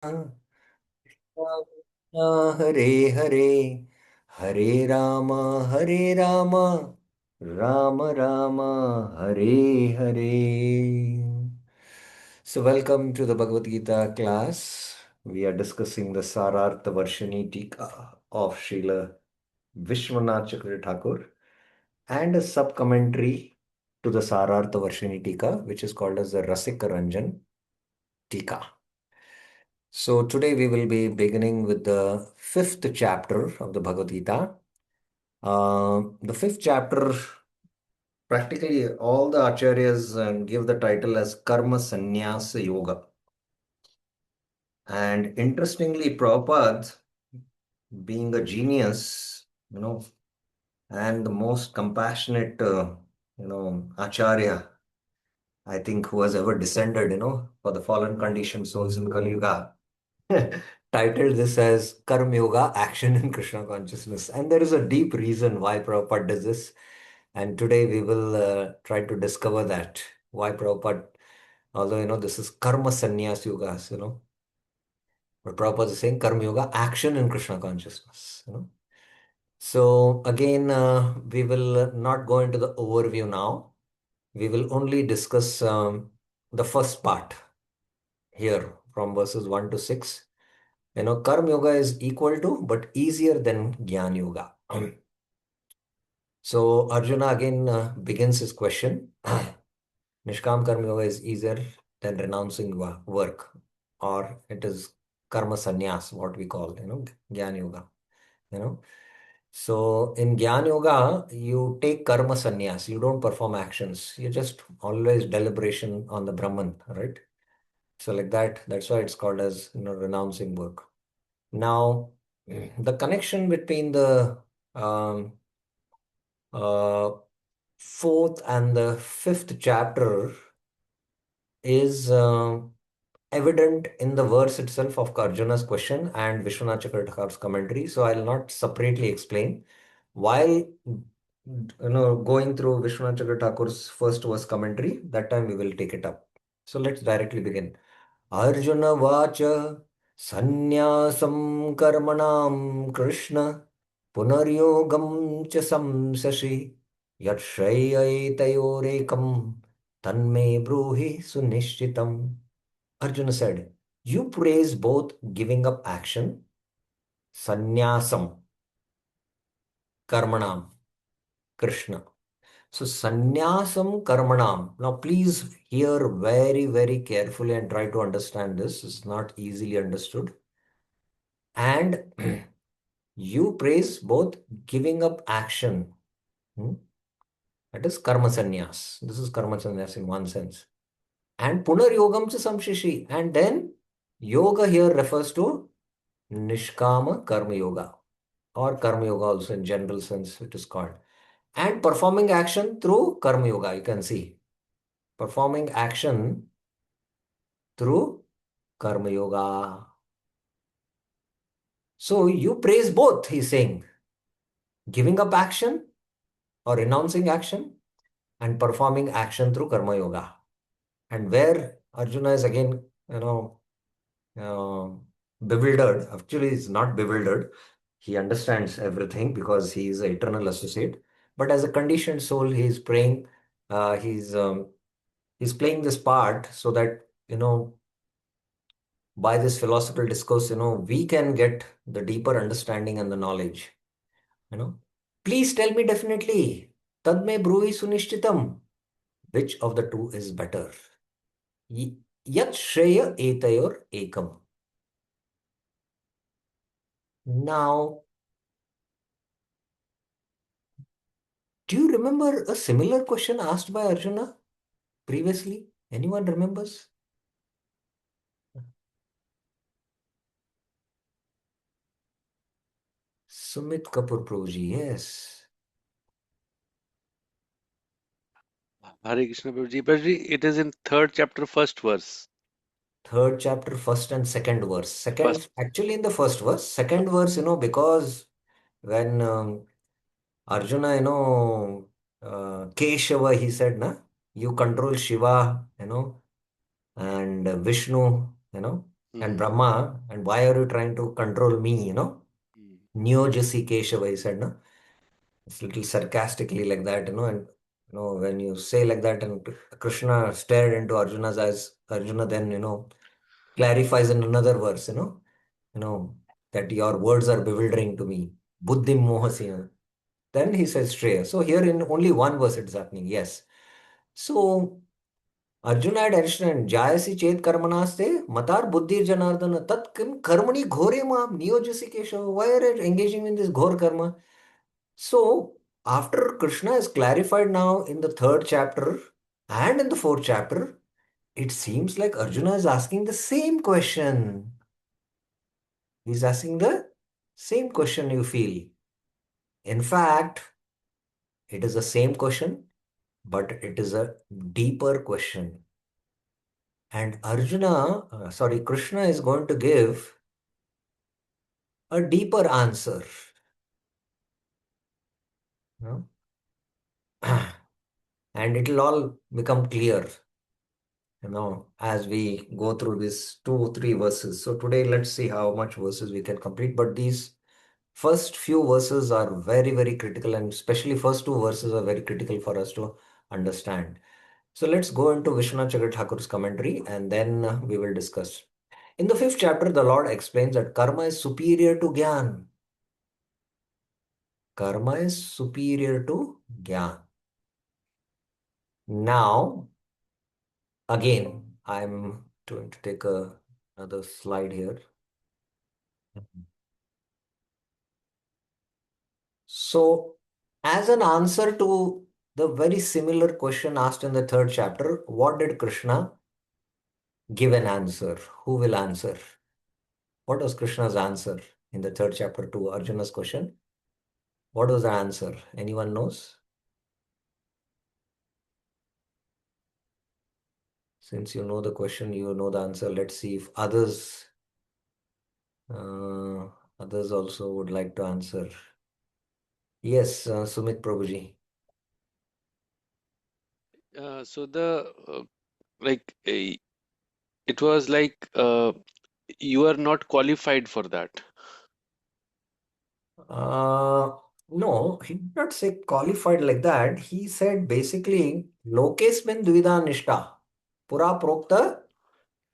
Hare Hare Hare Ram Hare Ram Ram Ram Hare Hare. So welcome to the Bhagavad Gita class. We are discussing the Sarartha Varshini Tika of Srila Vishwanath Chakravarti Thakur and a sub-commentary to the Sarartha Varshini Tika, which is called as the Rasika Ranjan Tika. So today we will be beginning with the fifth chapter of the Bhagavad Gita. The fifth chapter, practically all the acharyas give the title as Karma Sannyasa Yoga. And interestingly, Prabhupada, being a genius, and the most compassionate, acharya, I think, who has ever descended, for the fallen conditioned souls in Kali Yuga, titled this as Karma Yoga, Action in Krishna Consciousness. And there is a deep reason why Prabhupada does this. And today we will try to discover that. Why Prabhupada, although, this is Karma Sannyas Yogas, but Prabhupada is saying Karma Yoga, Action in Krishna Consciousness. So again, we will not go into the overview now. We will only discuss the first part here from verses 1 to 6. Karma Yoga is equal to, but easier than Jnana Yoga. So Arjuna again begins his question. Nishkam Karma Yoga is easier than renouncing work, or it is Karma Sannyas, what we call, Jnana Yoga. So in Jnana Yoga, you take Karma Sannyas, you don't perform actions, you just always deliberation on the Brahman, right? So like that, that's why it's called as, renouncing work. Now, the connection between the um, uh, fourth and the fifth chapter is evident in the verse itself of Arjuna's question and Vishwanath Chakravarti's commentary. So I'll not separately explain. While going through Vishwanath Chakravarti's first verse commentary, that time we will take it up. So let's directly begin. Arjuna Vacha Sannyasam Karmanam Krishna Punaryogam Cha Samsashi Yatshayaytayorekam Tanme Bruhi Sunishchitam. Arjuna said, you praise both giving up action, sannyasam, karmanam, Krishna. So, sannyasam, karmanam. Now, please hear very, very carefully and try to understand this. It's not easily understood. And you praise both giving up action. That is karma sannyas. This is karma sannyas in one sense. And punar yogam cha samshishi. And then yoga here refers to nishkama karma yoga, or karma yoga also in general sense it is called. And performing action through karma yoga, you can see. Performing action through karma yoga. So you praise both, he's saying. Giving up action or renouncing action and performing action through karma yoga. And where Arjuna is again, uh, bewildered. Actually, he's not bewildered. He understands everything because he is an eternal associate. But as a conditioned soul, he is praying. He's playing this part so that by this philosophical discourse, we can get the deeper understanding and the knowledge. Please tell me definitely. Tadme bruhi sunishchitam. Which of the two is better? Yat shreya etayor ekam. Now, do you remember a similar question asked by Arjuna previously? Anyone remembers? Sumit Kapoor Prabhuji, yes. Hare Krishna Prabhuji. Prabhuji, it is in third chapter, first verse. Third chapter, first and second verse. Second, First. actually in the first verse. Second verse, because when Arjuna, Keshava, he said, you control Shiva, and Vishnu, and Hmm. Brahma, and why are you trying to control me, Hmm. Niyojasi Keshava, he said, no? It's little sarcastically like that, and when you say like that, and Krishna stared into Arjuna's eyes, Arjuna then, clarifies in another verse, you know, that your words are bewildering to me. Buddhim mohasi. Then he says Shreya. So here in only one verse it's happening, yes. So Arjuna had understand Jayasi Chet Karmanaste Matar Buddhir Janardana Tat Kim Karmani Ghore Mam Niyojasi Keshav. Why are you engaging in this Ghor Karma? So after Krishna is clarified now in the third chapter and in the fourth chapter, it seems like Arjuna is asking the same question. He's asking the same question you feel. In fact, it is the same question, but it is a deeper question. And Krishna is going to give a deeper answer. You and it'll all become clear, as we go through these 2 3 verses. So today, let's see how much verses we can complete. But these first few verses are very, very critical, and especially first 2 verses are very critical for us to understand. So let's go into Vishwanath Chakravarti Thakur's commentary and then we will discuss. In the fifth chapter, the Lord explains that karma is superior to Gyan. Karma is superior to Gyan. Now, again, I'm going to take another slide here. So, as an answer to the very similar question asked in the third chapter, what did Krishna give an answer? Who will answer? What was Krishna's answer in the third chapter to Arjuna's question? What was the answer? Anyone knows? Since you know the question, you know the answer. Let's see if uh, others also would like to answer. Yes, Sumit Prabhuji. So the like it was like you are not qualified for that. Uh, no, he did not say qualified like that. He said basically, Lokesmin Dvida Nishta, Pura Prokta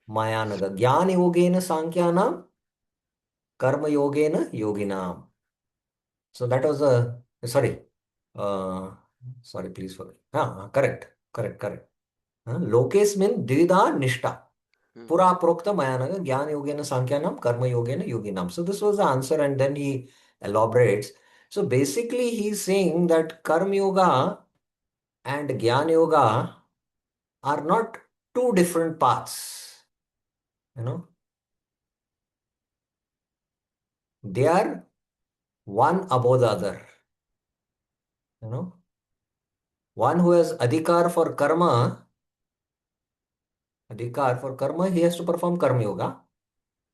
Mayanaga, Gyan Yogena Sankyanam, Karma Yogena Yoginam. So that was uh, sorry, please forget. Correct, correct, correct. Lokesmin Dvida Nishta. Hmm. Pura prokta mayanaga jnana yogena sankhyanam karma yogena yoginam. So this was the answer, and then he elaborates. So basically, he's saying that karma yoga and jnana yoga are not two different paths. You know, they are one above the other. You know, one who has adhikar for karma, he has to perform karma yoga,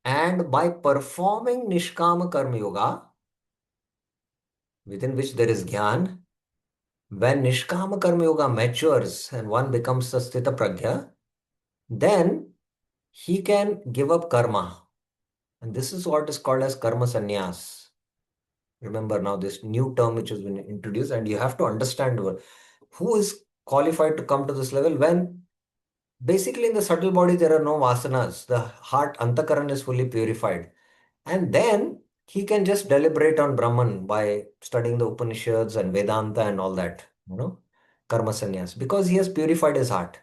and by performing nishkama karma yoga, within which there is jnana. When Nishkama Karma Yoga matures and one becomes a Sthita Pragya, then he can give up karma. And this is what is called as karma sannyas. Remember now this new term which has been introduced, and you have to understand who is qualified to come to this level when basically in the subtle body there are no vasanas. The heart, antakaran is fully purified. And then he can just deliberate on Brahman by studying the Upanishads and Vedanta and all that, karma sannyas, because he has purified his heart.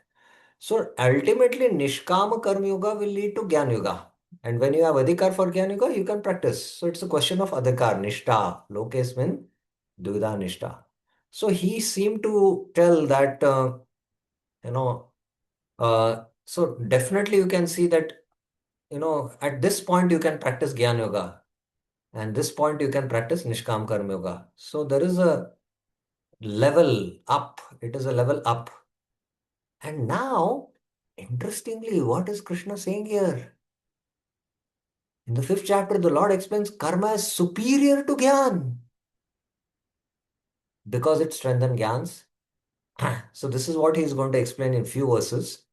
So ultimately, Nishkama Karma Yoga will lead to Gyan Yoga. And when you have Adhikar for Gyan Yoga, you can practice. So it's a question of Adhikar, Nishta. Lokesmin, Dvida Nishta. So he seemed to tell that, you know, so definitely you can see that, at this point you can practice Gyan Yoga. And this point you can practice Nishkam Karma Yoga. So there is a level up. It is a level up. And now, interestingly, what is Krishna saying here? In the fifth chapter, the Lord explains karma is superior to Gyan because it strengthens Gyans. So this is what he is going to explain in few verses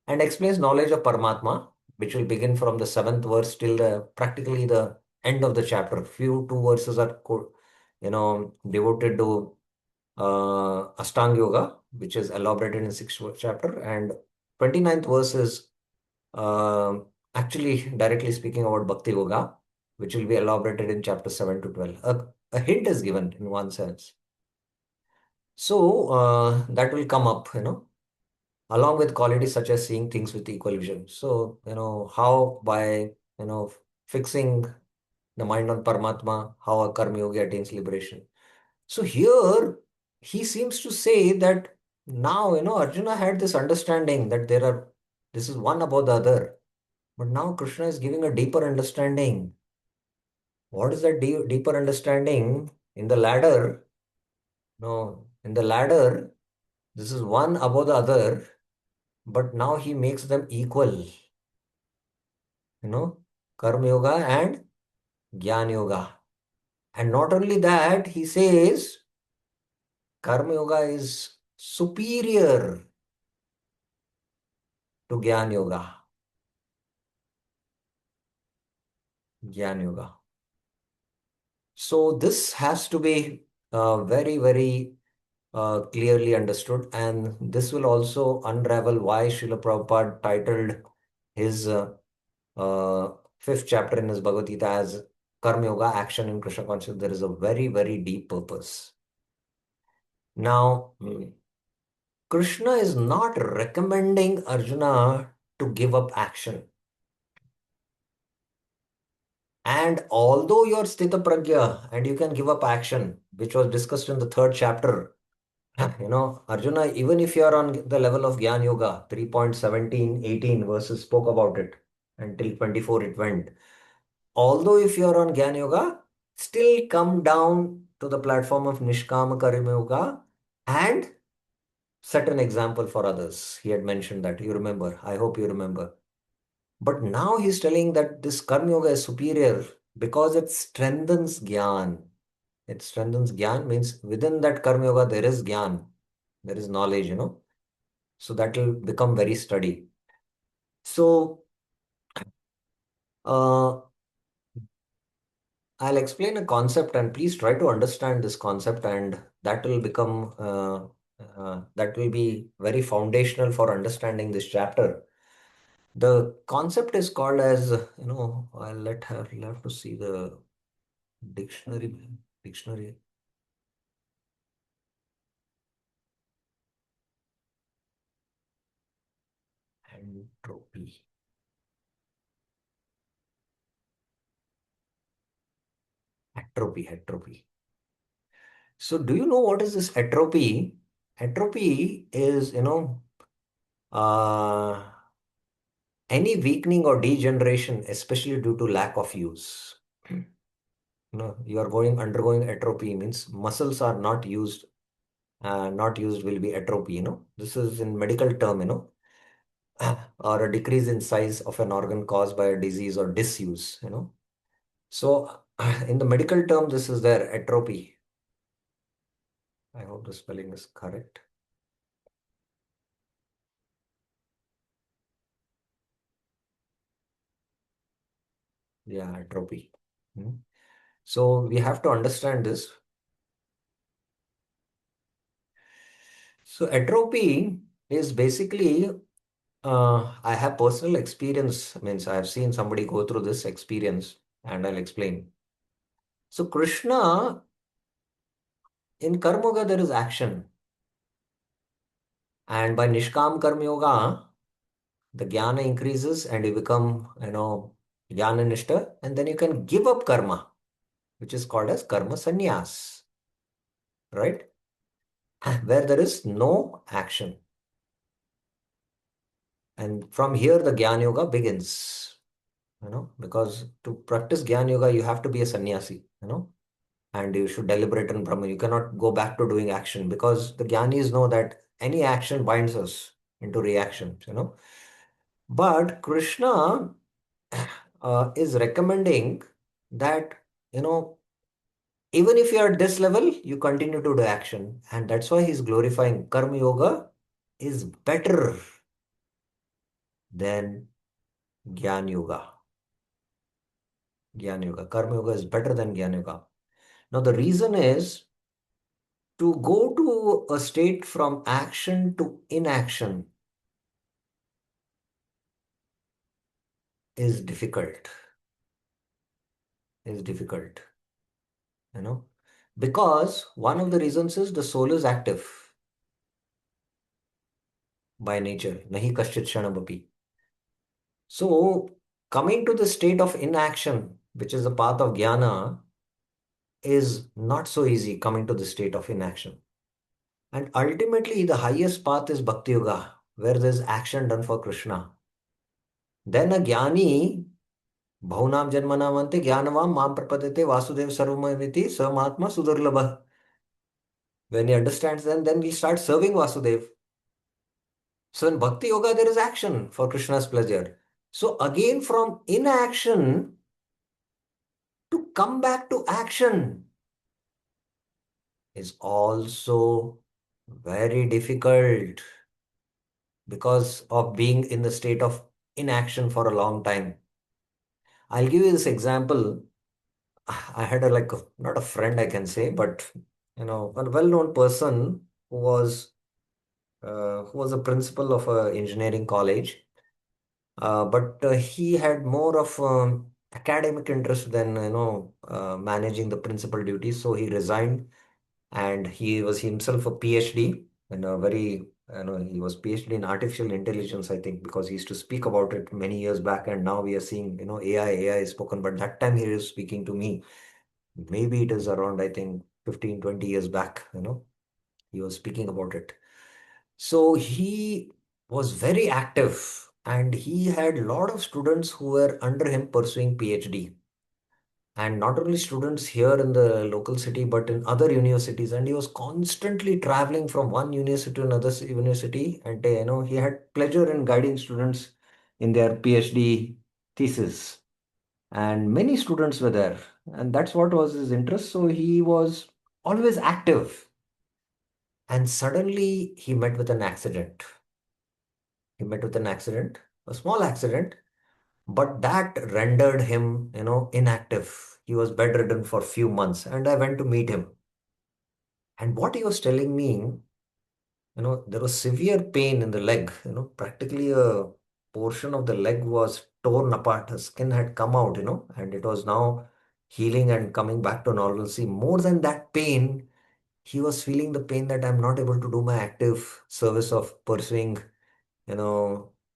and explains knowledge of Paramatma. which will begin from the seventh verse till the practically the end of the chapter. Few two verses are devoted to Ashtanga Yoga, which is elaborated in sixth chapter, and 29th verse is uh, actually directly speaking about Bhakti Yoga, which will be elaborated in chapter 7 to 12. A hint is given in one sense. So that will come up, along with qualities such as seeing things with equal vision. So, how by, fixing the mind on Paramatma, how a Karma Yogi attains liberation. So here he seems to say that now, Arjuna had this understanding that this is one above the other. But now Krishna is giving a deeper understanding. What is that deeper understanding? In the ladder, no, in the ladder, this is one above the other, but now he makes them equal, Karma Yoga and Jnana Yoga. And not only that, he says Karma Yoga is superior to Jnana Yoga. Jnana Yoga. So this has to be very, very clearly understood, and this will also unravel why Srila Prabhupada titled his uh, fifth chapter in his Bhagavad Gita as Karma Yoga, Action in Krishna Consciousness. There is a very, very deep purpose. Now, Krishna is not recommending Arjuna to give up action. And although you're Sthita Pragya and you can give up action, which was discussed in the third chapter, Arjuna, even if you are on the level of Gyan Yoga, 3.17, 18 verses spoke about it until 24 it went. Although if you are on Gyan Yoga, still come down to the platform of Nishkama Karma Yoga and set an example for others. He had mentioned that. You remember. I hope you remember. But now he's telling that this Karma Yoga is superior because it strengthens Gyan. It strengthens Gyan means within that Karma Yoga there is Gyan. There is knowledge, So that will become very steady. So uh, I'll explain a concept and please try to understand this concept and that will become that will be very foundational for understanding this chapter. The concept is called as, I'll let her have to see the dictionary. Dictionary. Entropy. Entropy. So do you know what is this entropy? Entropy is, uh, any weakening or degeneration, especially due to lack of use. You are undergoing atrophy means muscles are not used. Not used will be atrophy. This is in medical term. Or a decrease in size of an organ caused by a disease or disuse. So in the medical term, this is their atrophy. I hope the spelling is correct. Yeah, atrophy. So we have to understand this. So atrophy is basically, I have personal experience, means I have seen somebody go through this experience and I'll explain. So Krishna, in Karma Yoga, there is action. And by Nishkam Karma Yoga, the jnana increases and you become, jnana nishta, and then you can give up karma, which is called as karma sannyas, right? Where there is no action. And from here, the Jnana Yoga begins, because to practice Jnana Yoga, you have to be a sannyasi, and you should deliberate in Brahman. You cannot go back to doing action because the Jnanis know that any action binds us into reactions, But Krishna is recommending that, even if you are at this level, you continue to do action. And that's why he's glorifying Karma Yoga is better than Gyan Yoga. Gyan Yoga. Karma Yoga is better than Gyan Yoga. Now, the reason is to go to a state from action to inaction is difficult. Is difficult, you know, because one of the reasons is the soul is active by nature. Nahi kaschit kshanamapi. So, coming to the state of inaction, which is the path of jnana, is not so easy coming to the state of inaction. And ultimately, the highest path is Bhakti Yoga, where there's action done for Krishna. Then a jnani, bhaunam janmanamante jnanavam mam prapadete vasudev sarvamamiti samahatma sudurlabha. When he understands them, then we start serving Vasudev. So in Bhakti Yoga, there is action for Krishna's pleasure. So again, from inaction to come back to action is also very difficult because of being in the state of inaction for a long time. I'll give you this example. I had not a friend, I can say, but a well-known person who was a principal of a engineering college. But he had more of academic interest than managing the principal duties. So he resigned, and he was himself a PhD, and a very he was PhD in artificial intelligence, I think, because he used to speak about it many years back, and now we are seeing AI is spoken. But that time he was speaking to me. Maybe it is around, I think, 15, 20 years back. He was speaking about it. So he was very active and he had a lot of students who were under him pursuing PhD. And not only students here in the local city, but in other universities. And he was constantly traveling from one university to another university. And he had pleasure in guiding students in their PhD thesis. And many students were there. And that's what was his interest. So he was always active. And suddenly he met with an accident. He met with an accident, a small accident, but that rendered him, inactive. He was bedridden for a few months, and I went to meet him. And what he was telling me, there was severe pain in the leg. Practically a portion of the leg was torn apart. The skin had come out, and it was now healing and coming back to normalcy. More than that pain, he was feeling the pain that I'm not able to do my active service of pursuing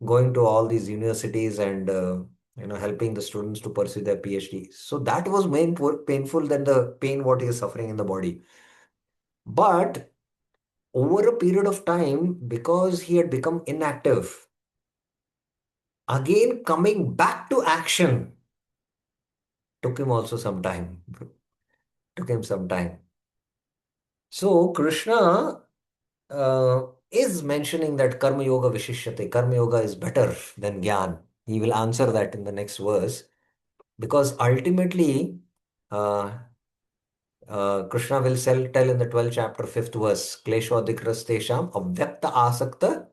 going to all these universities and helping the students to pursue their PhD. So that was painful than the pain what he is suffering in the body. But over a period of time, because he had become inactive, again coming back to action took him also some time. Took him some time. So Krishna is mentioning that Karma Yoga Vishishyate. Karma Yoga is better than Gyan. He will answer that in the next verse. Because ultimately, uh, Krishna will tell in the 12th chapter, 5th verse, Kleshodhikrastesham avyakta asakta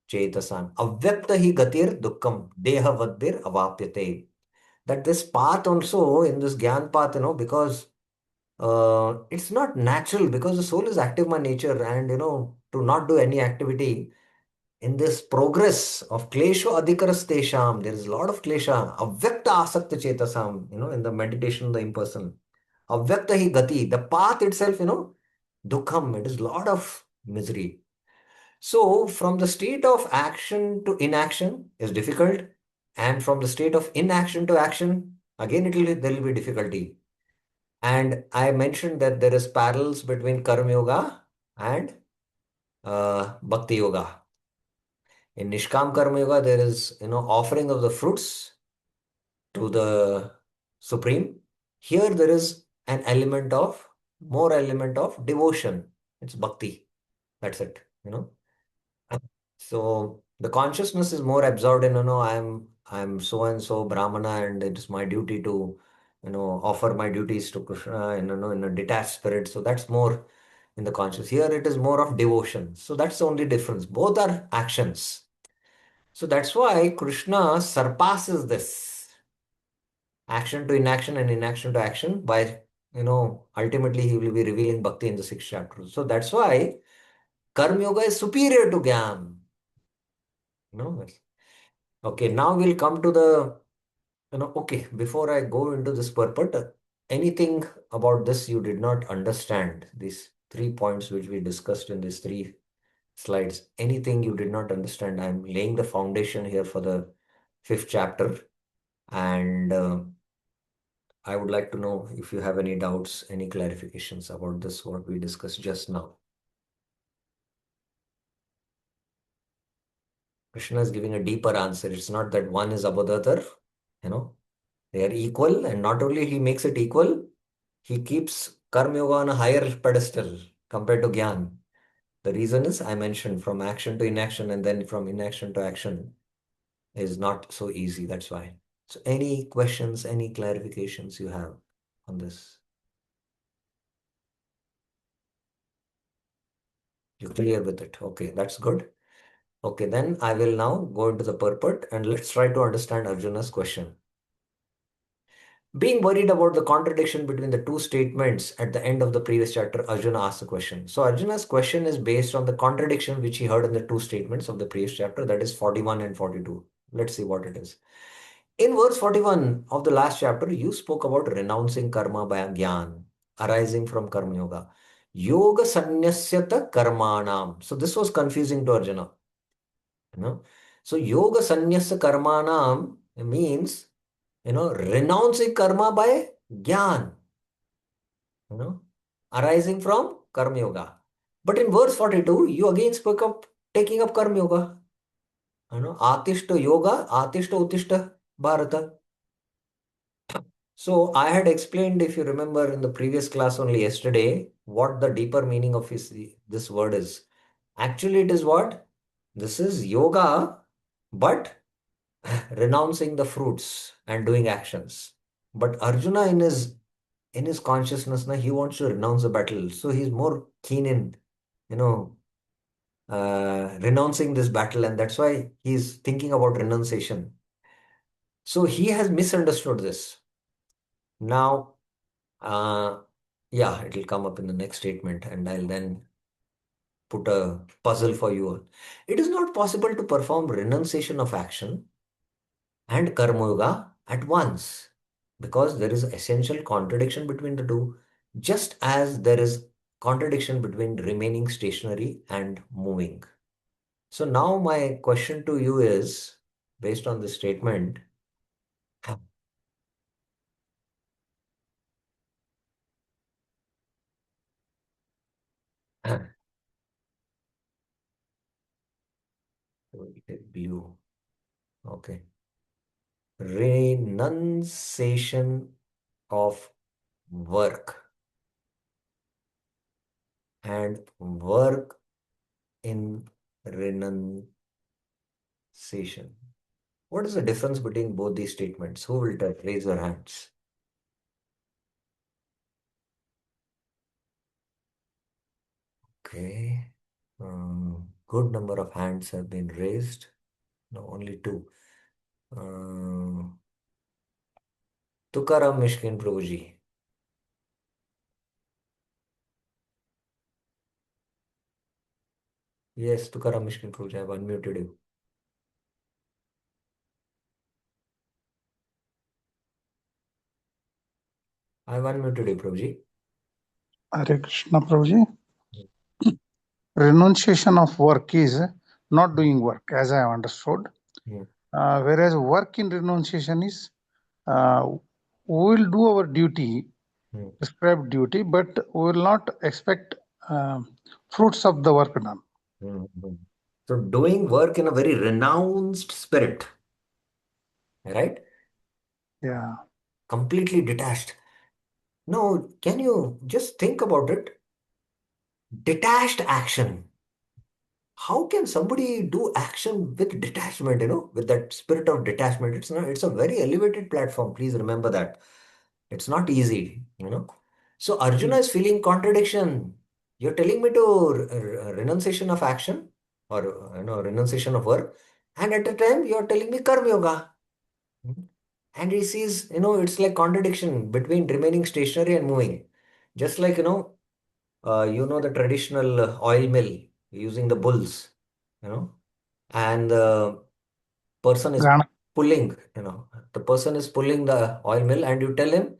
chetasan. Avyakta hi gatir dukkam deha vaddir avapyate. That this path also, in this Gyan path, because it's not natural, because the soul is active by nature, and, to not do any activity in this progress of klesho adhikarastesham, there is a lot of klesha, avyakta asakta chetasam, in the meditation of the impersonal. Avyakta hi gati, the path itself, dukham, it is a lot of misery. So, from the state of action to inaction is difficult, and from the state of inaction to action, again, there will be difficulty. And I mentioned that there is parallels between Karma Yoga and Bhakti Yoga. In Nishkam Karma Yoga, there is, offering of the fruits to the Supreme. Here there is an more element of devotion. It's bhakti. That's it. So the consciousness is more absorbed in, I'm so and so Brahmana, and it is my duty to, offer my duties to Krishna in, in a detached spirit. So that's more in the conscious. Here it is more of devotion. So that's the only difference. Both are actions. So that's why Krishna surpasses this action to inaction and inaction to action by, ultimately he will be revealing bhakti in the sixth chapter. So that's why Karma Yoga is superior to Gyan. Okay, now we'll come to okay, before I go into this purport, anything about this you did not understand, these 3 points which we discussed in these 3 slides, anything you did not understand, I'm laying the foundation here for the fifth chapter. And I would like to know if you have any doubts, any clarifications about this, what we discussed just now. Krishna is giving a deeper answer. It's not that one is above the other, you know, they are equal. And not only he makes it equal, he keeps Karma Yoga on a higher pedestal compared to Gyan. The reason is I mentioned from action to inaction and then from inaction to action is not so easy. That's why. So, any questions, any clarifications you have on this? You're clear with it. Okay, that's good. Okay, then I will now go into the purport and let's try to understand Arjuna's question. Being worried about the contradiction between the two statements at the end of the previous chapter, Arjuna asked the question. So Arjuna's question is based on the contradiction which he heard in the two statements of the previous chapter, that is 41 and 42. Let's see what it is. In verse 41 of the last chapter, you spoke about renouncing karma by jnana, arising from karma yoga. Yoga sanyasyata karmanam. So this was confusing to Arjuna. You know? So yoga sannyasa karmanam means, renouncing karma by jnana, you know, arising from karma yoga. But in verse 42, you again spoke up taking up karma yoga. Atishta yoga, atishta utishta bharata. So I had explained, if you remember in the previous class only yesterday, what the deeper meaning of this word is. Actually, it is what? This is yoga, but renouncing the fruits and doing actions. But Arjuna in his consciousness, now he wants to renounce the battle. So he's more keen in, you know, renouncing this battle, and that's why he's thinking about renunciation. So he has misunderstood this. Now, yeah, it'll come up in the next statement, and I'll then put a puzzle for you. It is not possible to perform renunciation of action and karma yoga at once because there is essential contradiction between the two, just as there is contradiction between remaining stationary and moving. So now my question to you is, based on this statement, blue, okay, renunciation of work and work in renunciation. What is the difference between both these statements? Who will tell? Raise your hands. Okay. Good number of hands have been raised. No, only two. Tukaram Mishkin Prabhuji. Yes, Tukaram Mishkin Prabhuji, I've unmuted you. I've unmuted you, Prabhuji. Hare Krishna Prabhuji. Renunciation of work is not doing work, as I have understood. Hmm. Whereas work in renunciation is we will do our duty, prescribed duty, but we will not expect fruits of the work done. So doing work in a very renounced spirit, right? Yeah. Completely detached. No, can you just think about it? Detached action. How can somebody do action with detachment, with that spirit of detachment? It's a very elevated platform. Please remember that. It's not easy. So Arjuna is feeling contradiction. You're telling me to renunciation of action or renunciation of work. And at the time, you're telling me Karma Yoga. And he sees, it's like contradiction between remaining stationary and moving. Just like, the traditional oil mill using the bulls, you know, and the person is Gana. pulling, the person is pulling the oil mill, and you tell him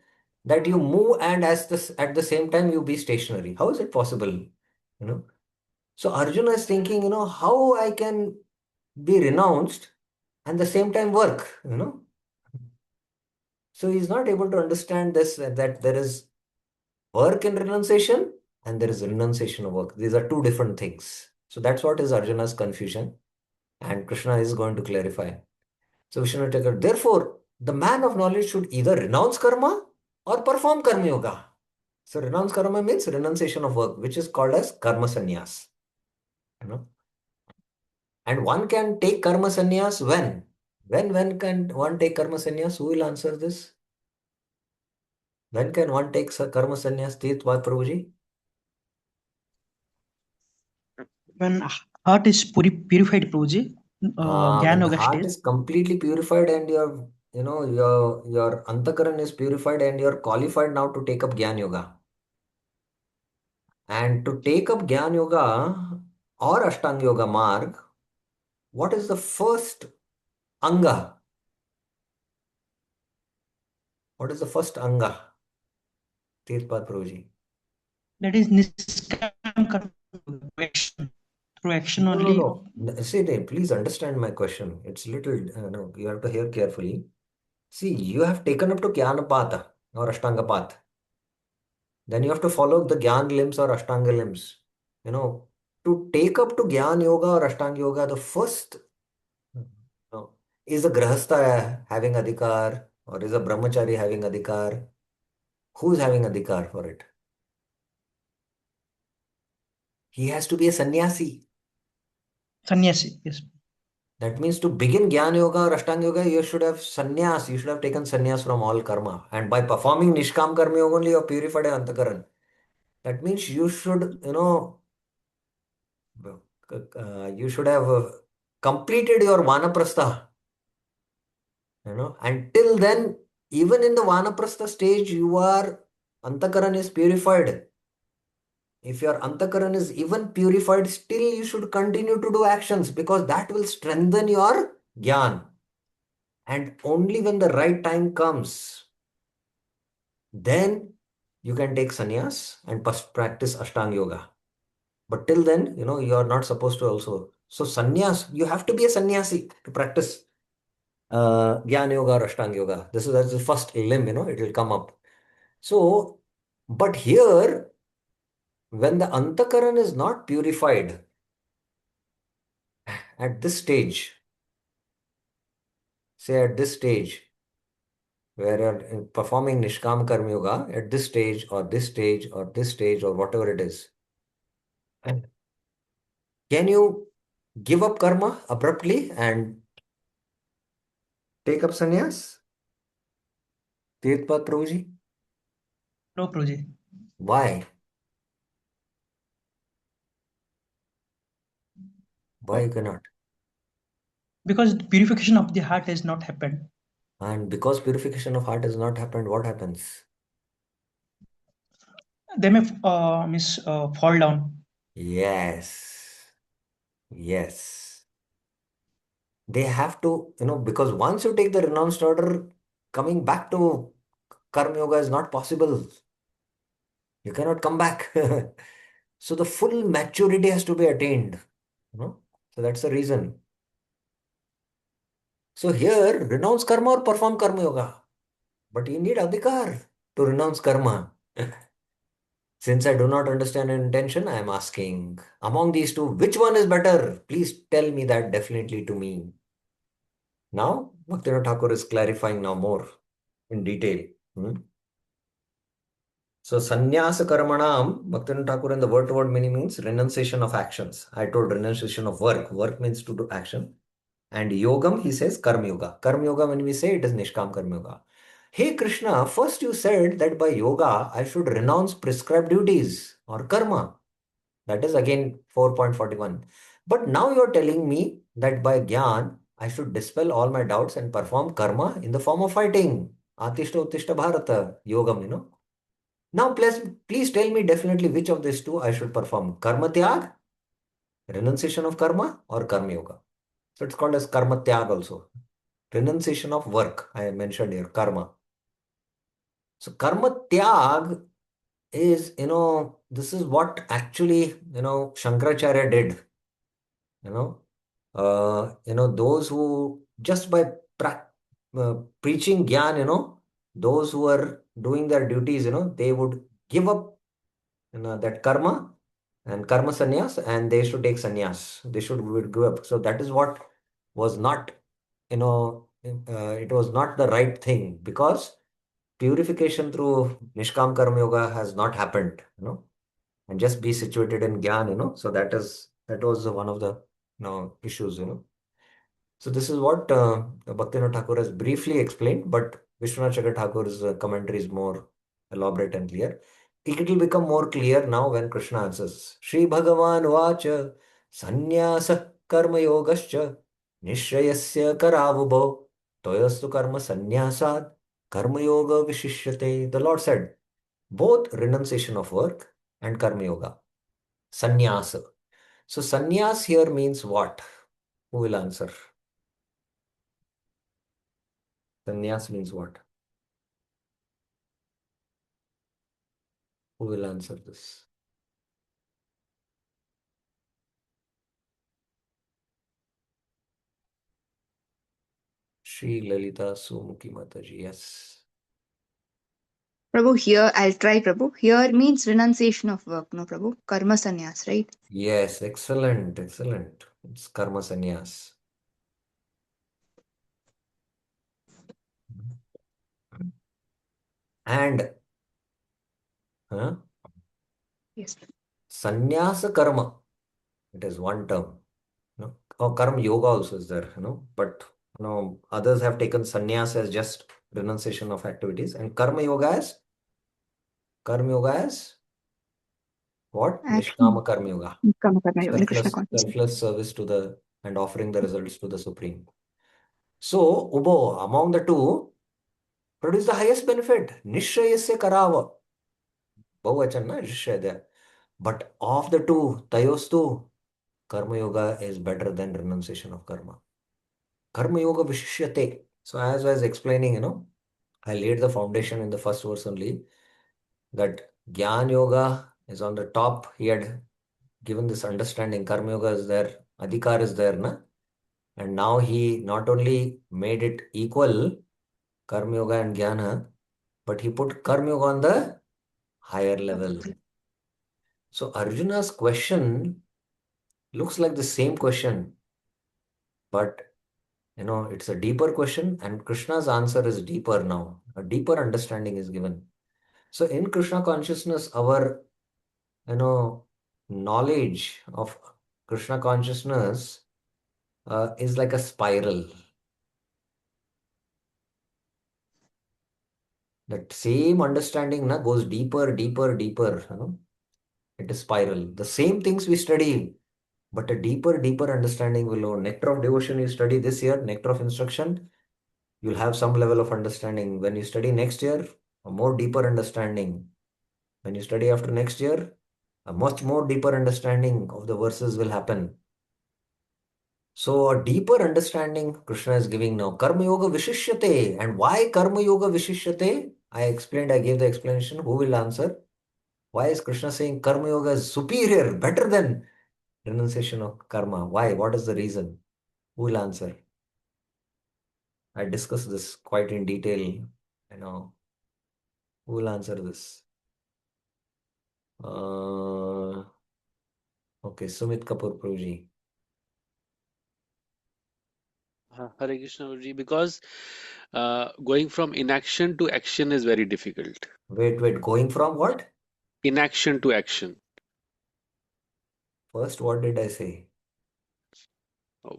that you move and at the same time you be stationary. How is it possible? So Arjuna is thinking, how I can be renounced and the same time work. So he's not able to understand this that there is work in renunciation and there is renunciation of work. These are two different things. So that's what is Arjuna's confusion, and Krishna is going to clarify. So Vishnu Thakur, therefore, the man of knowledge should either renounce karma or perform karma yoga. So renounce karma means renunciation of work, which is called as karma sannyas. You know, and one can take karma sannyas when? When can one take karma sannyas? Who will answer this? When can one take karma sannyas? Tirth Prabhuji? When heart is purified, Prabhuji, When Gyan the Yoga heart stage. is completely purified and your antakaran is purified and you're qualified now to take up Gyan Yoga. And to take up Gyan Yoga or Ashtanga Yoga Marg, what is the first Anga? What is the first Anga? Tirthpad Prabhuji. That is Niskam Karma Yoga, through action. Through action No, no, only. no. See, please understand my question. It's little, no, you have to hear carefully. See, you have taken up to Jnana Path or Ashtanga Path. Then you have to follow the Gyan limbs or Ashtanga limbs. To take up to Gyan Yoga or Ashtanga Yoga, the first is a Grahastha having Adhikar or is a Brahmachari having Adhikar? Who is having Adhikar for it? He has to be a sannyasi. Sannyasi, yes. That means to begin Gyan Yoga or Ashtanga Yoga, you should have sannyas. You should have taken sannyas from all karma. And by performing Nishkam Karma Yoga only, you have purified your Antakaran. That means you should have completed your Vanaprastha. Until then, even in the Vanaprastha stage, your Antakaran is purified. If your Antakaran is even purified, still you should continue to do actions because that will strengthen your Gyan. And only when the right time comes, then you can take sannyas and practice Ashtanga Yoga. But till then, you are not supposed to also. So sannyas, you have to be a sannyasi to practice Jnana Yoga or Ashtanga Yoga. That's the first limb, it will come up. So, but here, when the Antakaran is not purified at this stage, say at this stage, where you're performing Nishkam Karma Yoga, at this stage or this stage or this stage or whatever it is, can you give up karma abruptly and take up sannyas? Tirthpad Prabhuji? No, Prabhuji. Why? Why Oh, you cannot? because the purification of the heart has not happened. And because purification of heart has not happened, what happens? They may fall down. Yes. Yes. They have to, because once you take the renounced order, coming back to Karma Yoga is not possible. You cannot come back. So the full maturity has to be attained. So that's the reason. So here, renounce karma or perform Karma Yoga. But you need adhikar to renounce karma. Since I do not understand intention, I am asking, among these two, which one is better? Please tell me that definitely to me. Now, Bhaktivinoda Thakur is clarifying now more in detail. So, sannyasa karmanam, Bhaktivinoda Thakur in the word-to-word meaning means renunciation of actions. I told renunciation of work. Work means to do action. And yogam, he says karma yoga. Karma yoga, when we say it is nishkam karma yoga. Hey Krishna, first you said that by yoga I should renounce prescribed duties or karma. That is again 4.41. But now you are telling me that by Gyan I should dispel all my doubts and perform karma in the form of fighting. Atishta Uttishta Bharata, yogam. Now, please tell me definitely which of these two I should perform. Karma tyag, renunciation of karma, or karma yoga. So it's called as karma tyag also. Renunciation of work, I mentioned here, karma. So karma tyag is, this is what actually, Shankaracharya did. You know, those who just by preaching gyan, those who are doing their duties, they would give up, that karma and karma sannyas, and they should take sannyas. They should would give up. So that is what was not, it was not the right thing, because purification through Nishkam Karma Yoga has not happened, and just be situated in Gyan, So that was one of the, issues, So this is what Bhaktivinoda Thakur has briefly explained, but Vishwanath Chakravarti Thakur's commentary is more elaborate and clear. It will become more clear now when Krishna answers. Shri Bhagavan Vacha Sannyasa Karma Yogascha Nishrayasya Karavubho Toyastu Karma Sannyasad Karma Yoga Vishishyate. The Lord said, both renunciation of work and Karma Yoga. Sannyasa. So sannyas here means what? Who will answer? Sannyas means what? Who will answer this? Shri Lalita Sumukhi Mataji. Yes. Prabhu, here, I'll try, Prabhu. Here means renunciation of work, no, Prabhu? Karma sannyas, right? Yes, excellent, excellent. It's karma sannyas. And Yes. sannyasa karma. It is one term. Or karma yoga also is there, but others have taken sannyas as just renunciation of activities, and karma yoga as what? Action. Nishkama karma yoga. Karma yoga, Krishna consciousness. Selfless service and offering the results to the Supreme. So, Ubo, among the two, produce the highest benefit. Nishrayasya karava. Bahuvachan, na? Nishraya there. But of the two, tayostu, karma yoga is better than renunciation of karma. Karma yoga vishishyate. So, as I was explaining, I laid the foundation in the first verse only, that Gyan yoga is on the top. He had given this understanding. Karma yoga is there. Adhikar is there, na? And now he not only made it equal, Karma Yoga and Jnana, but he put Karma Yoga on the higher level. So Arjuna's question looks like the same question, but it's a deeper question, and Krishna's answer is deeper now. A deeper understanding is given. So in Krishna consciousness, our knowledge of Krishna consciousness is like a spiral. That same understanding goes deeper, deeper, deeper. It is spiral. The same things we study, but a deeper, deeper understanding will know. Nectar of devotion you study this year, nectar of instruction, you'll have some level of understanding. When you study next year, a more deeper understanding. When you study after next year, a much more deeper understanding of the verses will happen. So a deeper understanding Krishna is giving now. Karma Yoga Vishishyate. And why Karma Yoga Vishishyate? I gave the explanation. Who will answer? Why is Krishna saying Karma Yoga is superior, better than renunciation of karma? Why? What is the reason? Who will answer? I discussed this quite in detail. Who will answer this? Okay, Sumit Kapoor Prabhuji. Hare Krishna, Guruji, because going from inaction to action is very difficult. Wait, going from what? Inaction to action. First, what did I say?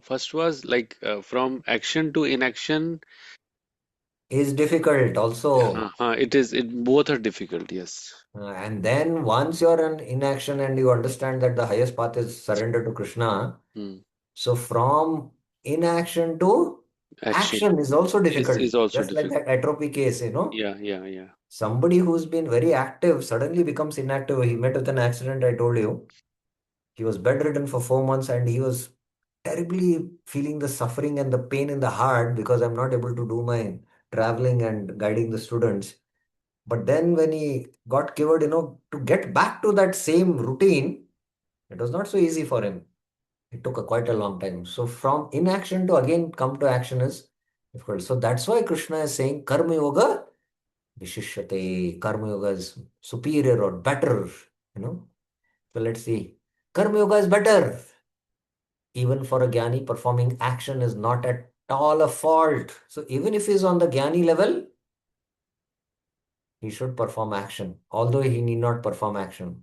First was like from action to inaction. Is difficult also. It both are difficult, yes. And then once you're in action and you understand that the highest path is surrender to Krishna, so from inaction to Action action is also is difficult. also Just like difficult. that atrophy case, Yeah. somebody who's been very active suddenly becomes inactive. He met with an accident, I told you. He was bedridden for 4 months and he was terribly feeling the suffering and the pain in the heart because I'm not able to do my traveling and guiding the students. But then when he got cured, to get back to that same routine, it was not so easy for him. It took quite a long time. So from inaction to again come to action is difficult. So that's why Krishna is saying Karma Yoga Vishishyate. Karma Yoga is superior or better. You know. So let's see. Karma Yoga is better. Even for a Jnani, performing action is not at all a fault. So even if he's on the Jnani level, he should perform action, although he need not perform action.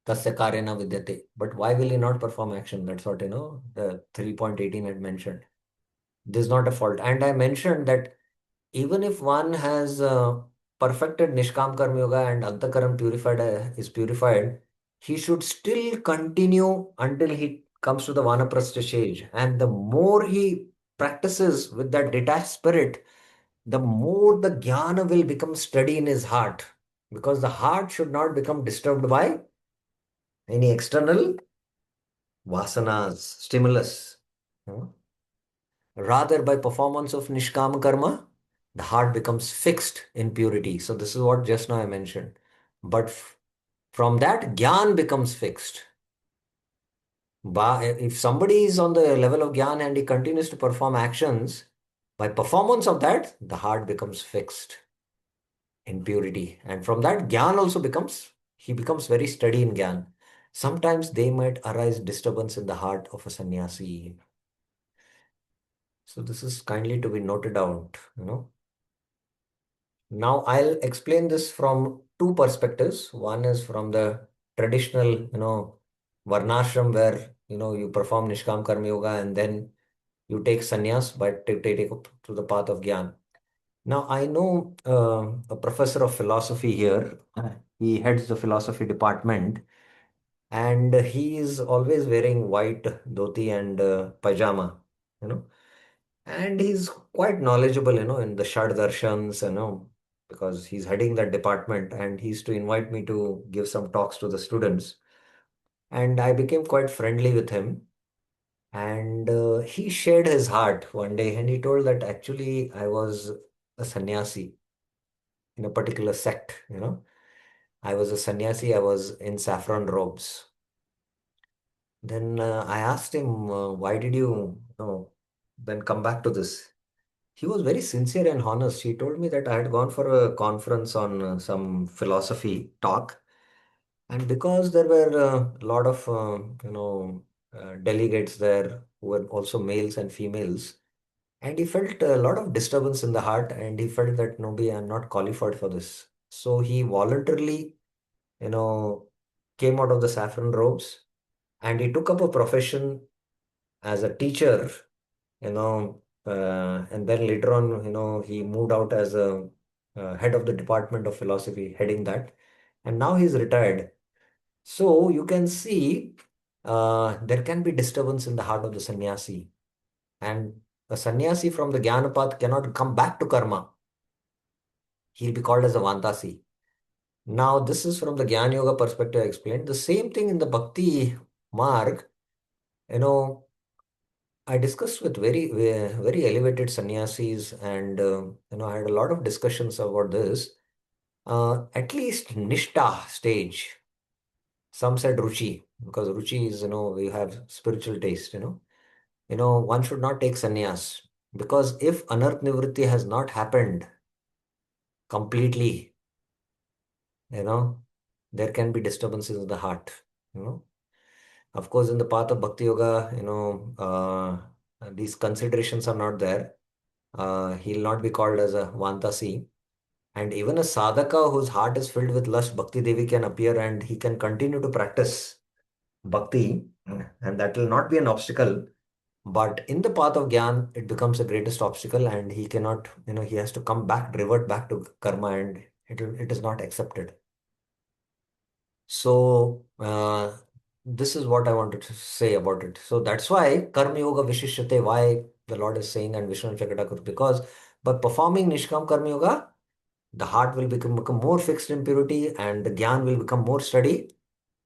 Tasya karyana vidyate. But why will he not perform action? That's what, the 3.18 had mentioned. This is not a fault. And I mentioned that even if one has perfected Nishkam Karma Yoga and Antakaram is purified, he should still continue until he comes to the Vanaprastha stage. And the more he practices with that detached spirit, the more the jnana will become steady in his heart. Because the heart should not become disturbed by any external vasanas, stimulus. Rather, by performance of Nishkama Karma, the heart becomes fixed in purity. So, this is what just now I mentioned. But from that, Gyan becomes fixed. If somebody is on the level of Gyan and he continues to perform actions, by performance of that, the heart becomes fixed in purity. And from that, Gyan also he becomes very steady in Gyan. Sometimes they might arise disturbance in the heart of a sannyasi. So this is kindly to be noted out. Now I'll explain this from two perspectives. One is from the traditional, varnashram where, you perform Nishkam Karma Yoga and then you take sannyas, but take up to the path of Gyan. Now I know a professor of philosophy here. He heads the philosophy department and he is always wearing white dhoti and pajama, you know. And he's quite knowledgeable, in the Shad Darshans, because he's heading that department and he's to invite me to give some talks to the students. And I became quite friendly with him. And he shared his heart one day and he told that actually I was a sannyasi in a particular sect. I was a sannyasi, I was in saffron robes. Then I asked him, why did then come back to this? He was very sincere and honest. He told me that I had gone for a conference on some philosophy talk, and because there were a lot of delegates there who were also males and females, and he felt a lot of disturbance in the heart, and he felt that no, I'm not qualified for this. So he voluntarily, you know, came out of the saffron robes, and he took up a profession as a teacher and then later on, he moved out as a head of the Department of Philosophy, heading that, and now he's retired. So you can see there can be disturbance in the heart of the sannyasi, and a sannyasi from the Jnana path cannot come back to karma. He'll be called as a Vantasi. Now, this is from the Jnana Yoga perspective I explained. The same thing in the Bhakti Marg, you know, I discussed with very elevated sannyasis, and I had a lot of discussions about this. At least Nishta stage. Some said Ruchi because Ruchi is we have spiritual taste. One should not take sannyas because if anarth nivritti has not happened completely, you know, there can be disturbances in the heart. You know, of course, in the path of bhakti yoga, these considerations are not there. He'll not be called as a Vantasi. And even a sadhaka whose heart is filled with lust, Bhakti Devi can appear and he can continue to practice bhakti, and that will not be an obstacle. But in the path of Gyan, it becomes the greatest obstacle, and he cannot, he has to come back, revert back to karma, and it is not accepted. So, this is what I wanted to say about it. So that's why Karma Yoga Vishishyate, why the Lord is saying and Vishnu Chakatakur, because by performing Nishkam Karma Yoga, the heart will become more fixed in purity and the Gyan will become more steady.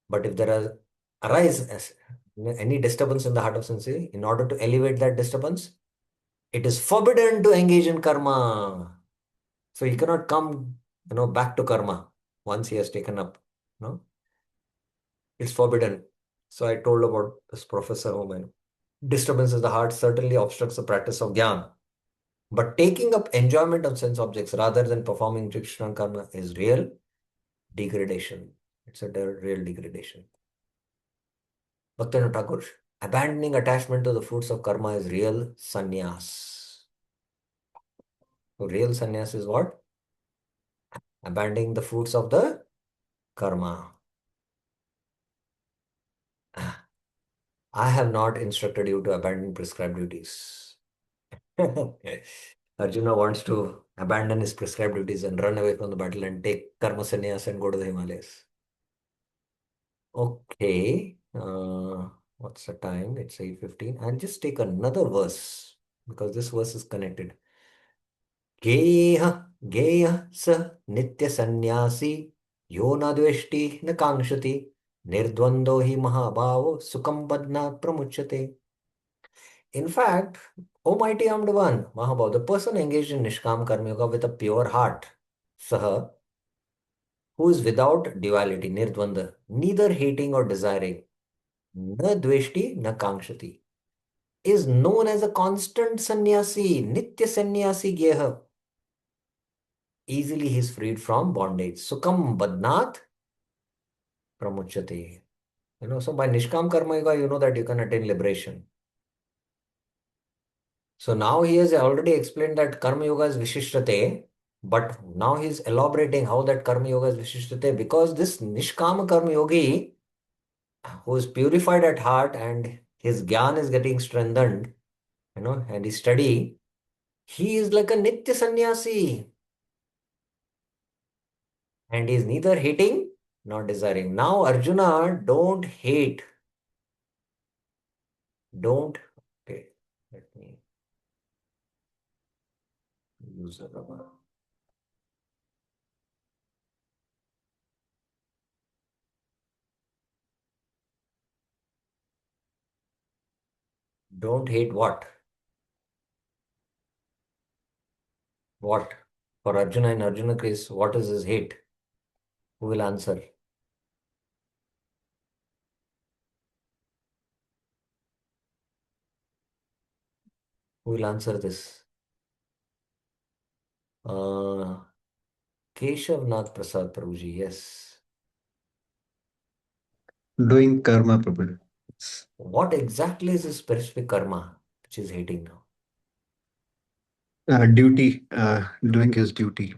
But if there arise any disturbance in the heart of sensei, in order to elevate that disturbance, it is forbidden to engage in karma. So he cannot come, back to karma once he has taken up. It's forbidden. So I told about this professor whom I know. Disturbance in the heart certainly obstructs the practice of Gyan. But taking up enjoyment of sense objects rather than performing Krishna karma is real degradation. It's a real degradation. Bhaktivinoda Thakur, abandoning attachment to the fruits of karma is real sannyas. So real sannyas is what? Abandoning the fruits of the karma. I have not instructed you to abandon prescribed duties. Arjuna wants to abandon his prescribed duties and run away from the battle and take karma sannyas and go to the Himalayas. Okay. What's the time? It's 8:15. I'll just take another verse because this verse is connected. Geha Geya sa nitya sannyasi yo na dveshti na kankshati nirdvando hi mahabhavo sukham padna pramuchyate. In fact, O mighty armed one, Mahabhav, the person engaged in Nishkam Karma Yoga with a pure heart, Saha, who is without duality, Nirdvanda, neither hating or desiring, na dveshti, na kankshati, is known as a constant sannyasi, nitya sannyasi geha. Easily he is freed from bondage. Sukham badnat pramuchyate. So by Nishkam Karma Yoga, you know that you can attain liberation. So now he has already explained that Karma Yoga is Vishishrate, but now he is elaborating how that Karma Yoga is Vishishrate, because this Nishkama Karma Yogi, who is purified at heart and his Gyan is getting strengthened, and he's steady, he is like a Nitya Sannyasi. And he is neither hating nor desiring. Now, Arjuna, don't hate. Don't. Okay, let me use the rubber. Don't hate what? What? For Arjuna, in Arjuna case, what is his hate? Who will answer? Who will answer this? Keshav Nath Prasad Prabhuji, yes. Doing karma, Prabhuji. What exactly is his specific karma which is hating now? Duty, doing his duty.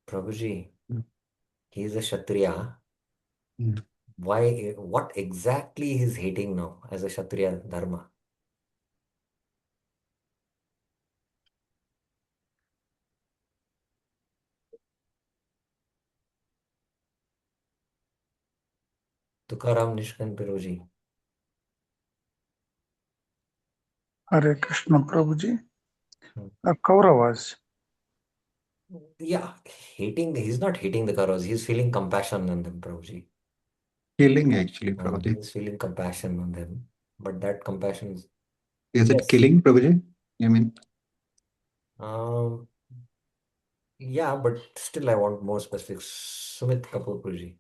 Prabhuji, he is a Kshatriya. Mm. Why? What exactly he is hating now as a Kshatriya dharma? Tukaram Nishkan Prabhuji. Hare Krishna Prabhuji. Kauravas. Yeah, he's not hating the Kauravas, he's feeling compassion on them, Prabhuji. Killing, actually, Prabhuji. He's feeling compassion on them. But that compassion is. Is it Yes. killing, Prabhuji? I mean, Yeah, but still I want more specifics. Sumit Kapoor Prabhuji.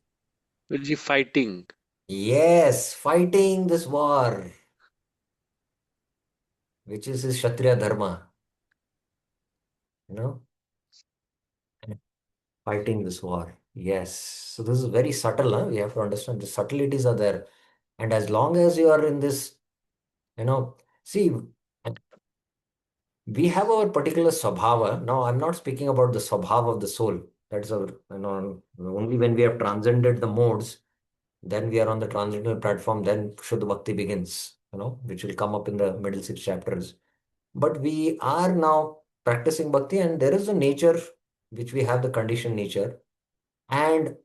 Guruji, fighting. Yes, fighting this war, which is his Kshatriya dharma. Fighting this war. Yes. So this is very subtle, huh? We have to understand the subtleties are there. And as long as you are in this, see, we have our particular swabhava. Now, I'm not speaking about the swabhava of the soul. That's our, only when we have transcended the modes, then we are on the transcendental platform, then Shuddha Bhakti begins, which will come up in the middle 6 chapters. But we are now practicing bhakti, and there is a nature which we have, the conditioned nature, and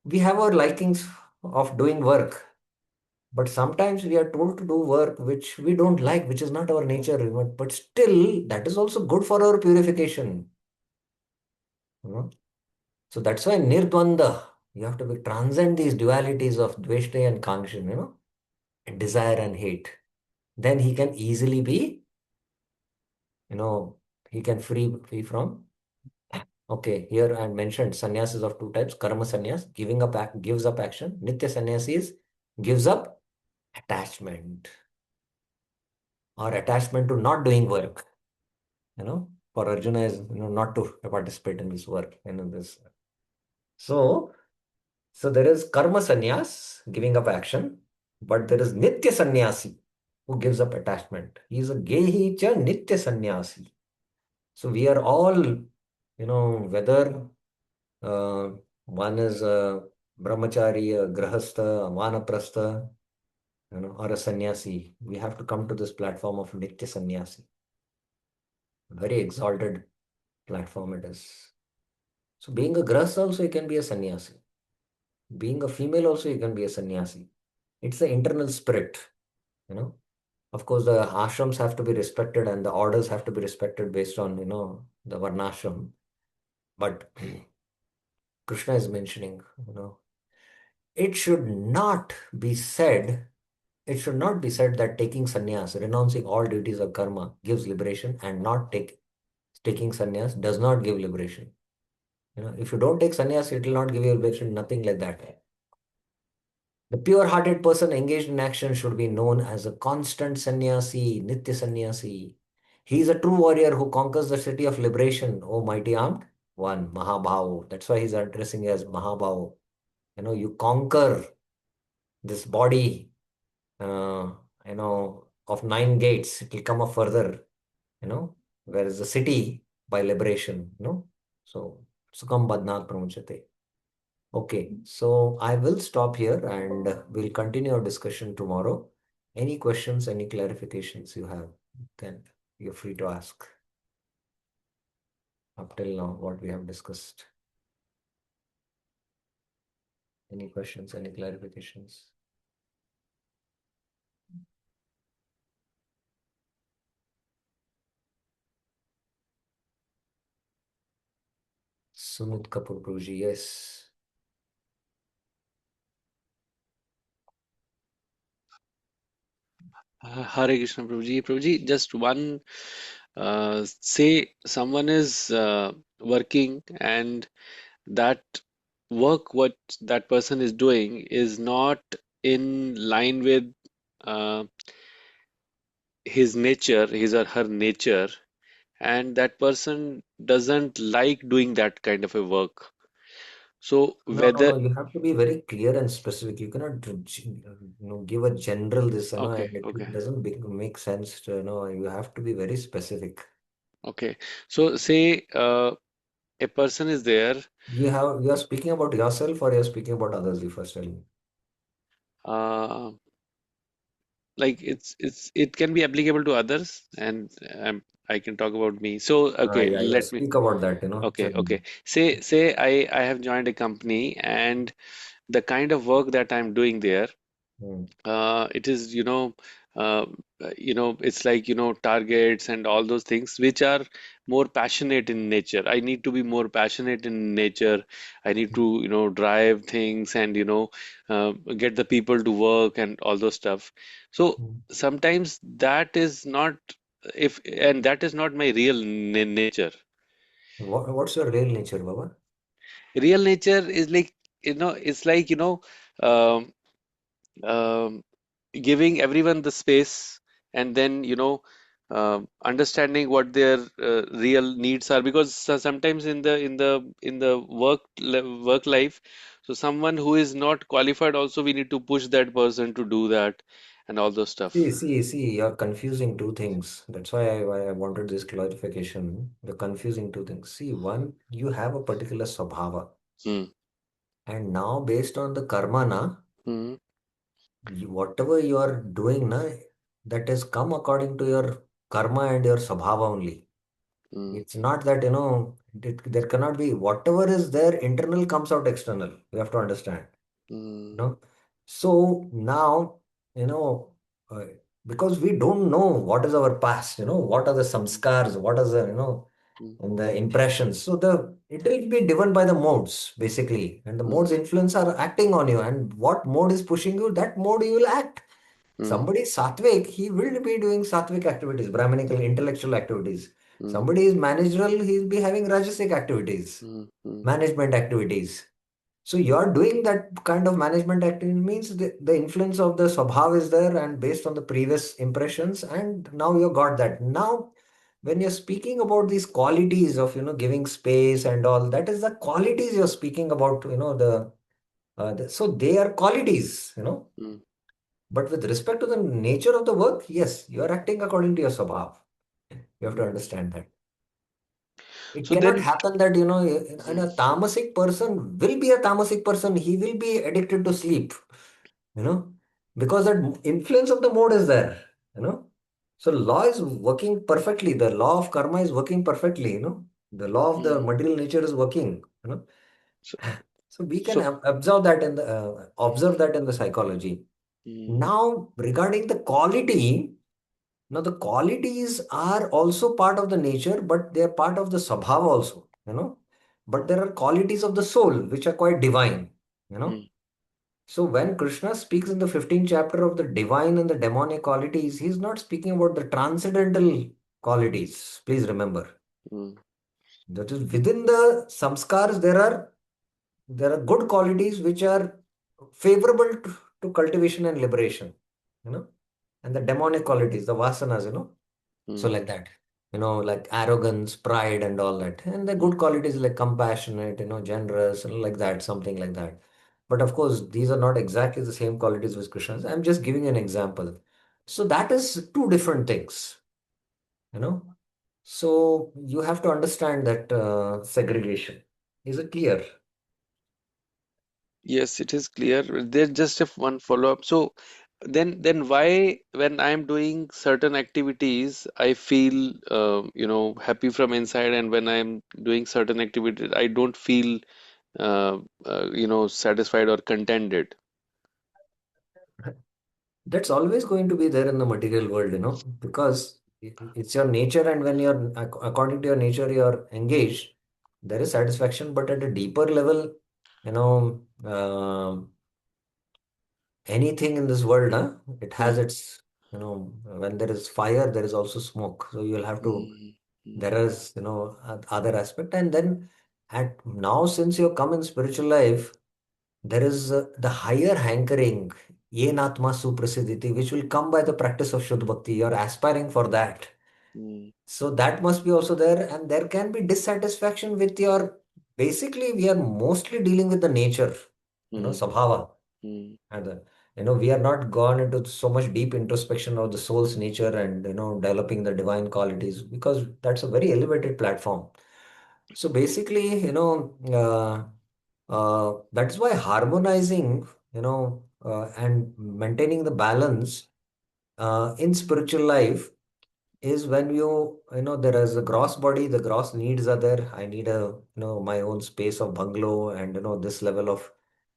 we have our likings of doing work. But sometimes we are told to do work which we don't like, which is not our nature, but still that is also good for our purification. You know? So that's why nirdvanda, you have to be transcend these dualities of dveshta and kangshan, and desire and hate. Then he can easily be, he can free from. Okay, here I mentioned sannyas is of two types. Karma sannyas, gives up action. Nitya sannyas is gives up attachment or attachment to not doing work. For Arjuna is not to participate in this work. This. So there is karma sannyas, giving up action, but there is nitya sannyasi who gives up attachment. He is a gehi cha nitya sannyasi. So we are all, whether uh, one is a brahmachari, a grahastha, a vanaprastha, or a sannyasi. We have to come to this platform of nitya sannyasi. Very exalted platform it is. So being a grahastha also you can be a sannyasi. Being a female also you can be a sannyasi. It's the internal spirit, Of course, the ashrams have to be respected and the orders have to be respected based on, the varnashram. But Krishna is mentioning, it should not be said, that taking sannyas, renouncing all duties of karma, gives liberation, and not taking sannyas does not give liberation. If you don't take sannyas, it will not give you liberation, nothing like that. The pure-hearted person engaged in action should be known as a constant sannyasi, nitya sannyasi. He is a true warrior who conquers the city of liberation, O mighty armed one, Mahabhavo. That's why he's addressing as Mahabhavo. You conquer this body, uh, of 9 gates. It will come up further, whereas the city by liberation, So, Sukham Badnat Pramuchate. Okay, so I will stop here and we'll continue our discussion tomorrow. Any questions, any clarifications you have, then you're free to ask. Up till now, what we have discussed. Any questions, any clarifications? Sumit Kapoor Prabhuji, yes. Hare Krishna, Prabhuji. Prabhuji, just one, say someone is working and that work, what that person is doing is not in line with uh, his nature, his or her nature, and that person doesn't like doing that kind of a work. So No. whether, You have to be very clear and specific. You cannot, give a general this, okay, and okay, it doesn't make sense to, you have to be very specific. okay. So say a person is there. You are speaking about yourself or you're speaking about others, you first tell me. Uh, like it can be applicable to others, and I can talk about me. So okay, Yeah. let me. Speak about that, Okay, Tell me. okay. Say I have joined a company, and the kind of work that I'm doing there, Hmm. it is, uh, it's like, targets and all those things which are more passionate in nature. I need to be more passionate in nature. I need to, drive things and, get the people to work and all those stuff. So Hmm. sometimes that is not, if and that is not my real nature. What's your real nature, Baba? Real nature is like, it's like, um, um, giving everyone the space, and then understanding what their real needs are, because sometimes in the work life, so someone who is not qualified also, we need to push that person to do that and all those See, stuff. see, see, you're confusing two things. That's why I wanted this clarification. You're confusing two things. See, one, you have a particular swabhava. Hmm. And now, based on the karma, Hmm. whatever you are doing, that has come according to your karma and your swabhava only. Hmm. It's not that, there cannot be whatever is there, internal comes out external. You have to understand. Hmm. So now, you know, uh, because we don't know what is our past, what are the samskars, what are the, mm, and the impressions. So it will be driven by the modes basically, and the mm, modes influence are acting on you, and what mode is pushing you, that mode you will act. mm, Somebody is sattvic, he will be doing sattvic activities, brahminical intellectual activities. mm, Somebody is managerial, he'll be having rajasic activities, mm, mm, management activities. So you're doing that kind of management activity means the influence of the swabhav is there and based on the previous impressions, and now you got that. Now, when you're speaking about these qualities of, giving space and all, that is the qualities you're speaking about, so they are qualities, mm, but with respect to the nature of the work, yes, you're acting according to your swabhav. You have to mm. understand that. It So cannot then, happen that, and mm, a tamasic person will be a tamasic person. He will be addicted to sleep, you know, because that influence of the mode is there, you know. So law is working perfectly. The law of karma is working perfectly, The law of the mm. material nature is working, So, So we can so, observe that in the psychology. mm, Now, regarding the quality, now the qualities are also part of the nature, but they are part of the sabhava also. But there are qualities of the soul which are quite divine, you know. mm, So when Krishna speaks in the 15th chapter of the divine and the demonic qualities, he's not speaking about the transcendental qualities. Please remember. mm, That is within the samskars, there are good qualities which are favorable to cultivation and liberation, you know, and the demonic qualities, the vasanas, So mm, like that, like arrogance, pride, and all that. And the mm. good qualities like compassionate, generous, and like that, something like that. But of course, these are not exactly the same qualities with Krishna's. I'm just giving an example. So that is two different things, you know. So you have to understand that segregation. Is it clear? Yes, it is clear. There's just a one follow-up. So then why, when I'm doing certain activities, I feel happy from inside, and when I'm doing certain activities, I don't feel satisfied or contented. That's always going to be there in the material world, because it's your nature, and when you're according to your nature, you're engaged, there is satisfaction, but at a deeper level, you know, anything in this world, it has Mm, its, when there is fire, there is also smoke. So you'll have to, mm, there mm, is, other aspect, and then at now, since you come in spiritual life, there is the higher hankering, yenatma suprasiddhiti, which will come by the practice of Shuddha Bhakti. You're aspiring for that. mm, So that must be also there. And there can be dissatisfaction with your, basically, we are mostly dealing with the nature, mm, sabhava. mm, And, we are not gone into so much deep introspection of the soul's nature and, developing the divine qualities because that's a very elevated platform. So basically, that's why harmonizing, and maintaining the balance in spiritual life is when there is a gross body, the gross needs are there. I need my own space of bungalow and, this level of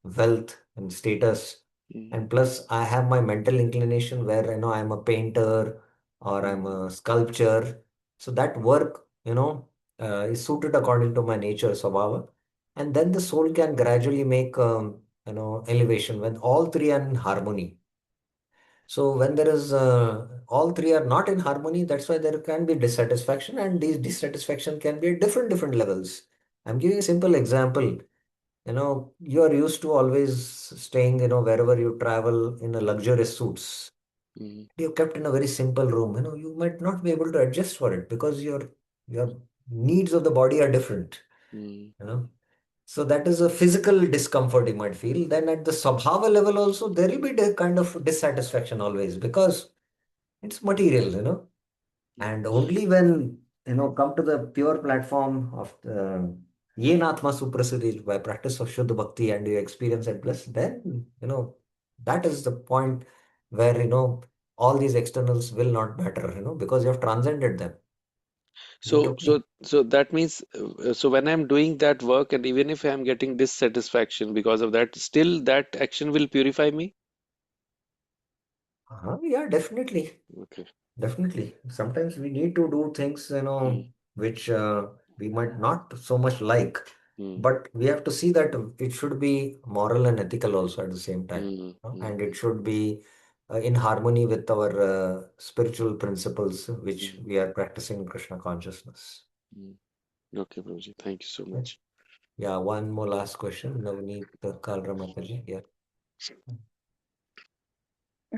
wealth and status. mm, And plus, I have my mental inclination where, I'm a painter or I'm mm, a sculptor. So that work, is suited according to my nature, Swabhava. And then the soul can gradually make, elevation when all three are in harmony. So when there is all three are not in harmony, that's why there can be dissatisfaction, and these dissatisfaction can be at different levels. I'm giving a simple example. You are used to always staying, wherever you travel in a luxurious suits. mm, You're kept in a very simple room. You might not be able to adjust for it because your needs of the body are different. mm. You know. So that is a physical discomfort you might feel. Then at the Swabhava level also, there will be a kind of dissatisfaction always because it's material, Mm. and only when, come to the pure platform of the Yenatma Suprasiddhi by practice of Shuddha Bhakti and you experience it bliss, then, that is the point where, all these externals will not matter, because you have transcended them. Get So, okay? so, so that means, so when I'm doing that work, and even if I'm getting dissatisfaction because of that, still that action will purify me. Yeah, definitely. Okay. Definitely. Sometimes we need to do things, which we might not so much like, Mm. but we have to see that it should be moral and ethical also at the same time. Mm. Mm. And it should be in harmony with our spiritual principles, which Mm. we are practicing in Krishna consciousness. Mm. Okay, Prabhuji. Thank you so Okay. much. Yeah, one more last question. Navneet Kalra Mataji. Yeah.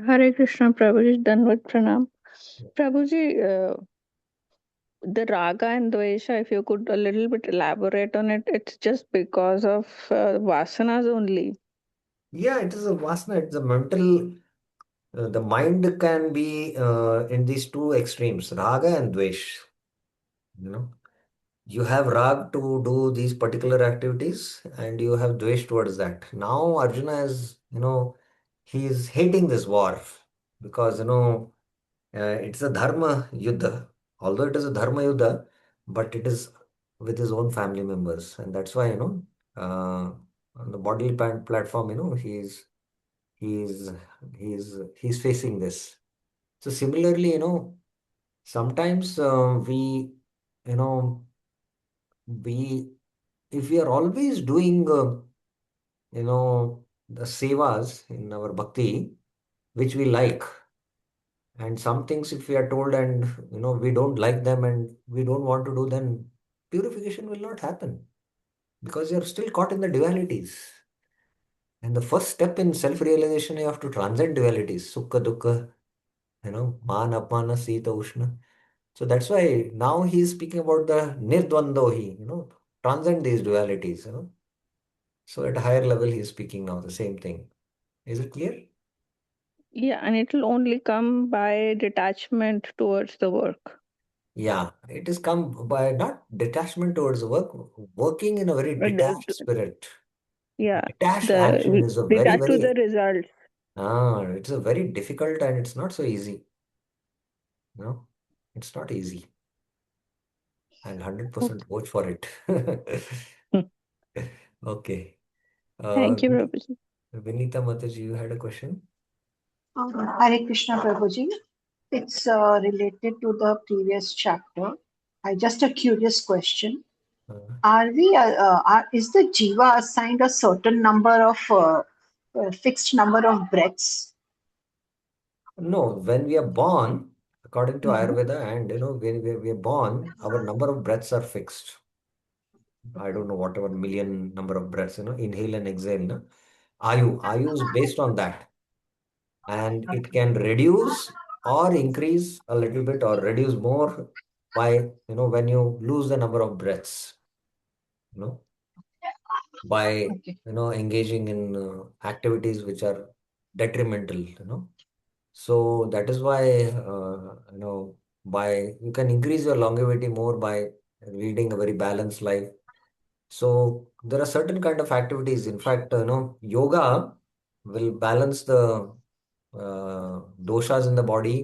Hare Krishna, Prabhuji, Danvat Pranam. Prabhuji, the raga and dvesha, if you could a little bit elaborate on it, it's just because of vasanas only. Yeah, it is a vasana. It's a mental. The mind can be in these two extremes, raga and dvesh. You know, you have rag to do these particular activities, and you have dvesh towards that. Now Arjuna is, he is hating this war because it's a dharma yuddha. Although it is a dharma yuddha, but it is with his own family members, and that's why on the bodily platform, he's he's facing this. So similarly, sometimes you know, we if we are always doing the sevas in our bhakti, which we like, and some things if we are told and we don't like them and we don't want to do, then purification will not happen because you're still caught in the dualities. And the first step in self-realization, you have to transcend dualities, sukha, dukkha, man, apana, sita, ushna. So that's why now he is speaking about the nirdvandohi, transcend these dualities, So at a higher level, he is speaking now the same thing. Is it clear? Yeah, and it will only come by detachment towards the work. Yeah, it is come by not detachment towards work, working in a very detached spirit. Yeah, Detached action the is a very, detached to the very, results. it's a very difficult and it's not so easy. It's not easy. I'll Okay. 100% vote for it. Okay. Uh, Thank you, Prabhuji. Vinita Mataji, you had a question? Hare Krishna Prabhuji. It's related to the previous chapter. I just a curious question. Uh, Is the jiva assigned a certain number of fixed number of breaths? no, when we are born, according to Mhm. Ayurveda, and when we are born, our number of breaths are fixed. I don't know whatever million number of breaths, inhale and exhale. No? Ayu is based on that, and it can reduce or increase a little bit or reduce more by when you lose the number of breaths, you know, by Okay. engaging in activities which are detrimental, So that is why by you can increase your longevity more by leading a very balanced life. So there are certain kind of activities. In fact, yoga will balance the doshas in the body,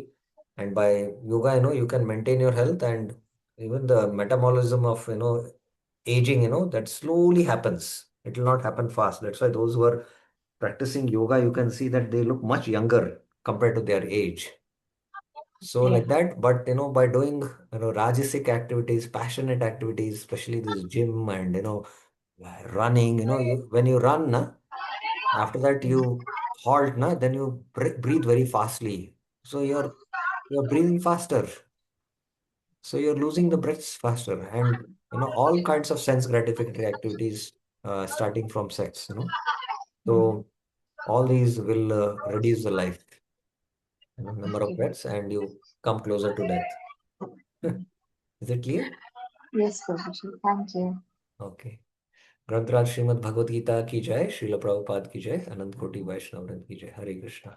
and by yoga, you can maintain your health and even the metabolism of aging. That slowly happens. It will not happen fast. That's why those who are practicing yoga, you can see that they look much younger compared to their age. So Yeah. like that, but by doing rajasic activities, passionate activities, especially this gym and running, when you run, na, after that you halt, na, then you breathe very fastly. So you're breathing faster. So you're losing the breaths faster, and all kinds of sense gratifying activities, starting from sex, Mhm. So all these will reduce the life, number of Okay. breaths, and you come closer to death. Is it clear? Yes, Prabhuji. Thank you. Okay. ग्रंथराज Shrimad Bhagavad Gita की जय, श्रील प्रभुपाद की जय, अनंत कोटि वैष्णव वृंद की जय। हरे कृष्णा।